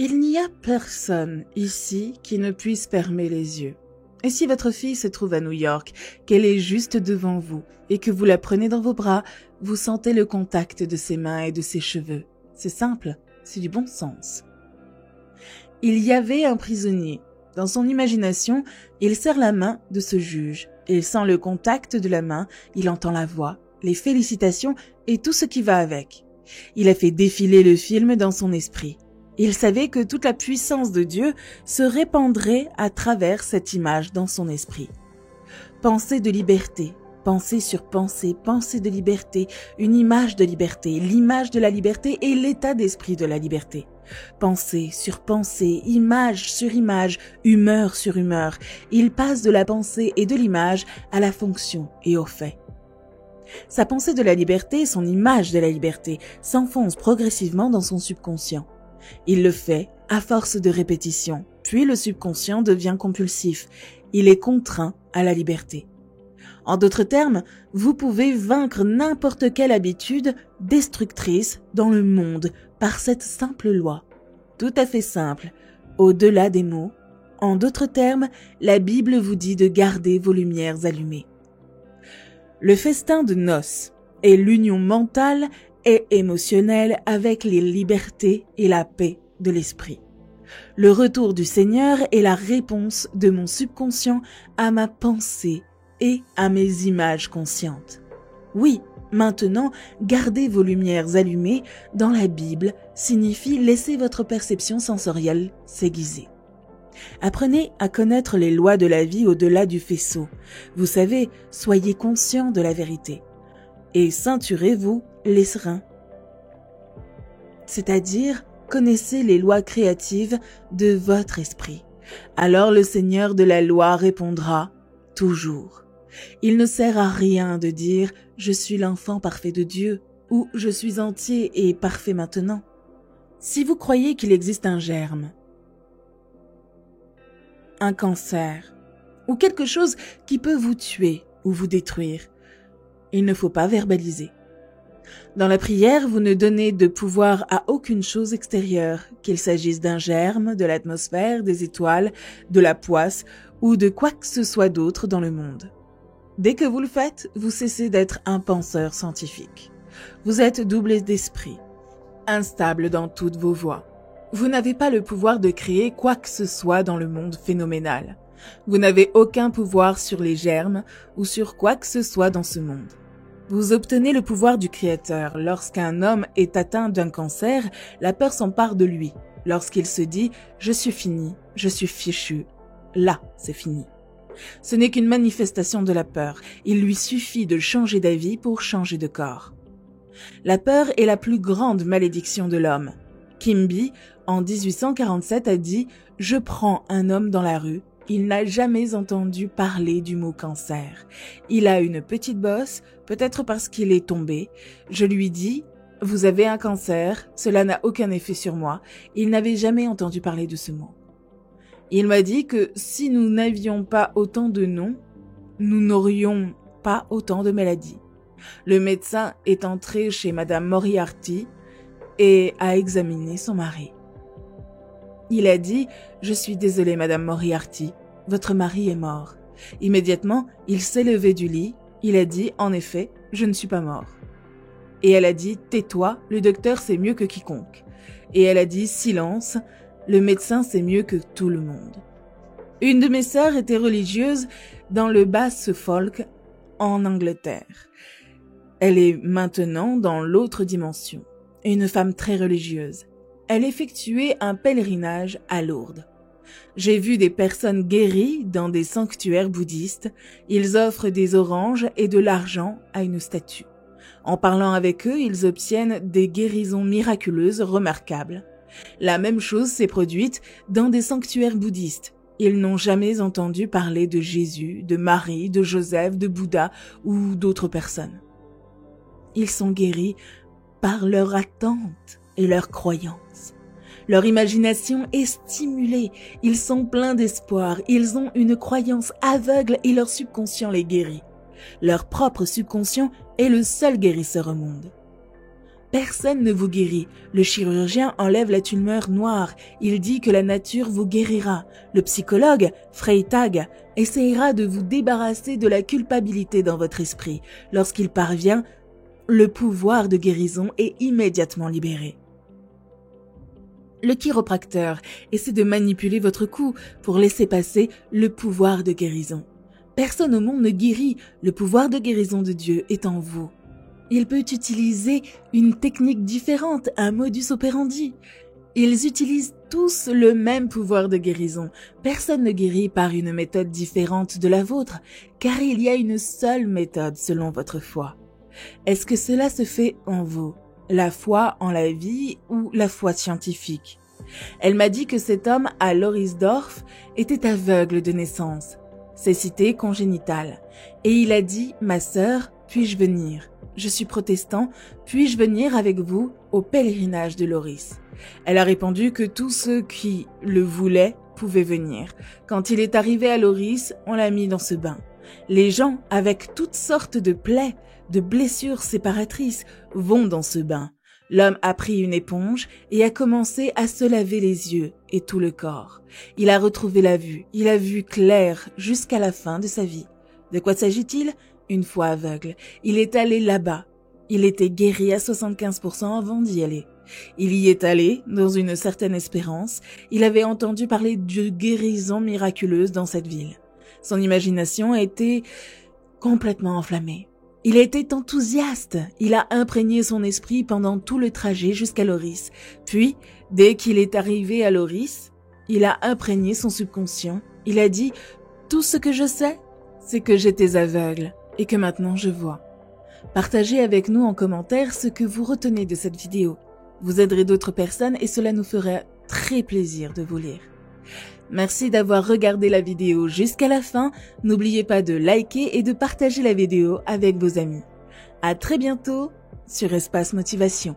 Il n'y a personne ici qui ne puisse fermer les yeux. Et si votre fille se trouve à New York, qu'elle est juste devant vous et que vous la prenez dans vos bras, vous sentez le contact de ses mains et de ses cheveux. C'est simple, c'est du bon sens. Il y avait un prisonnier. Dans son imagination, il serre la main de ce juge. Il sent le contact de la main, il entend la voix, les félicitations et tout ce qui va avec. Il a fait défiler le film dans son esprit. Il savait que toute la puissance de Dieu se répandrait à travers cette image dans son esprit. Pensée de liberté, pensée sur pensée, pensée de liberté, une image de liberté, l'image de la liberté et l'état d'esprit de la liberté. Pensée sur pensée, image sur image, humeur sur humeur, il passe de la pensée et de l'image à la fonction et au fait. Sa pensée de la liberté, son image de la liberté, s'enfonce progressivement dans son subconscient. Il le fait à force de répétition, puis le subconscient devient compulsif. Il est contraint à la liberté. En d'autres termes, vous pouvez vaincre n'importe quelle habitude destructrice dans le monde par cette simple loi. Tout à fait simple, au-delà des mots. En d'autres termes, la Bible vous dit de garder vos lumières allumées. Le festin de noces est l'union mentale et émotionnelle avec les libertés et la paix de l'esprit. Le retour du Seigneur est la réponse de mon subconscient à ma pensée et à mes images conscientes. Oui, maintenant, garder vos lumières allumées dans la Bible signifie laisser votre perception sensorielle s'aiguiser. Apprenez à connaître les lois de la vie au-delà du faisceau. Vous savez, soyez conscient de la vérité. Et ceinturez-vous les reins. C'est-à-dire, connaissez les lois créatives de votre esprit. Alors le Seigneur de la loi répondra toujours. Il ne sert à rien de dire « Je suis l'enfant parfait de Dieu » ou « Je suis entier et parfait maintenant ». Si vous croyez qu'il existe un germe, un cancer ou quelque chose qui peut vous tuer ou vous détruire, il ne faut pas verbaliser. Dans la prière, vous ne donnez de pouvoir à aucune chose extérieure, qu'il s'agisse d'un germe, de l'atmosphère, des étoiles, de la poisse ou de quoi que ce soit d'autre dans le monde. Dès que vous le faites, vous cessez d'être un penseur scientifique. Vous êtes doublé d'esprit, instable dans toutes vos voies. Vous n'avez pas le pouvoir de créer quoi que ce soit dans le monde phénoménal. Vous n'avez aucun pouvoir sur les germes ou sur quoi que ce soit dans ce monde. Vous obtenez le pouvoir du Créateur. Lorsqu'un homme est atteint d'un cancer, la peur s'empare de lui. Lorsqu'il se dit « Je suis fini, je suis fichu », là, c'est fini. Ce n'est qu'une manifestation de la peur. Il lui suffit de changer d'avis pour changer de corps. La peur est la plus grande malédiction de l'homme. Kimby, en 1847, a dit « Je prends un homme dans la rue. Il n'a jamais entendu parler du mot cancer. Il a une petite bosse, peut-être parce qu'il est tombé. Je lui dis « Vous avez un cancer, cela n'a aucun effet sur moi. » Il n'avait jamais entendu parler de ce mot. Il m'a dit que si nous n'avions pas autant de noms, nous n'aurions pas autant de maladies. Le médecin est entré chez Madame Moriarty et a examiné son mari. Il a dit « Je suis désolé, Madame Moriarty, votre mari est mort. » Immédiatement, il s'est levé du lit. Il a dit « En effet, je ne suis pas mort. » Et elle a dit « Tais-toi, le docteur sait mieux que quiconque. » Et elle a dit « Silence, le médecin sait mieux que tout le monde. » Une de mes sœurs était religieuse dans le Bas-Suffolk, en Angleterre. Elle est maintenant dans l'autre dimension. Une femme très religieuse. Elle effectuait un pèlerinage à Lourdes. J'ai vu des personnes guéries dans des sanctuaires bouddhistes. Ils offrent des oranges et de l'argent à une statue. En parlant avec eux, ils obtiennent des guérisons miraculeuses remarquables. La même chose s'est produite dans des sanctuaires bouddhistes. Ils n'ont jamais entendu parler de Jésus, de Marie, de Joseph, de Bouddha ou d'autres personnes. Ils sont guéris par leur attente et leur croyance. Leur imagination est stimulée, ils sont pleins d'espoir, ils ont une croyance aveugle et leur subconscient les guérit. Leur propre subconscient est le seul guérisseur au monde. Personne ne vous guérit. Le chirurgien enlève la tumeur noire. Il dit que la nature vous guérira. Le psychologue, Freytag, essayera de vous débarrasser de la culpabilité dans votre esprit. Lorsqu'il parvient, le pouvoir de guérison est immédiatement libéré. Le chiropracteur essaie de manipuler votre cou pour laisser passer le pouvoir de guérison. Personne au monde ne guérit. Le pouvoir de guérison de Dieu est en vous. Il peut utiliser une technique différente, un modus operandi. Ils utilisent tous le même pouvoir de guérison. Personne ne guérit par une méthode différente de la vôtre, car il y a une seule méthode selon votre foi. Est-ce que cela se fait en vous? La foi en la vie ou la foi scientifique? Elle m'a dit que cet homme à Lorisdorf était aveugle de naissance, cécité congénitale. Et il a dit, ma sœur, puis-je venir? Je suis protestant, puis-je venir avec vous au pèlerinage de Loris? Elle a répondu que tous ceux qui le voulaient pouvaient venir. Quand il est arrivé à Loris, on l'a mis dans ce bain. Les gens, avec toutes sortes de plaies, de blessures séparatrices, vont dans ce bain. L'homme a pris une éponge et a commencé à se laver les yeux et tout le corps. Il a retrouvé la vue, il a vu clair jusqu'à la fin de sa vie. De quoi s'agit-il? Une foi aveugle. Il est allé là-bas. Il était guéri à 75% avant d'y aller. Il y est allé, dans une certaine espérance. Il avait entendu parler de guérisons miraculeuses dans cette ville. Son imagination a été complètement enflammée. Il a été enthousiaste. Il a imprégné son esprit pendant tout le trajet jusqu'à Loris. Puis, dès qu'il est arrivé à Loris, il a imprégné son subconscient. Il a dit « Tout ce que je sais, c'est que j'étais aveugle. » et que maintenant je vois. Partagez avec nous en commentaire ce que vous retenez de cette vidéo. Vous aiderez d'autres personnes et cela nous fera très plaisir de vous lire. Merci d'avoir regardé la vidéo jusqu'à la fin. N'oubliez pas de liker et de partager la vidéo avec vos amis. À très bientôt sur Espace Motivation.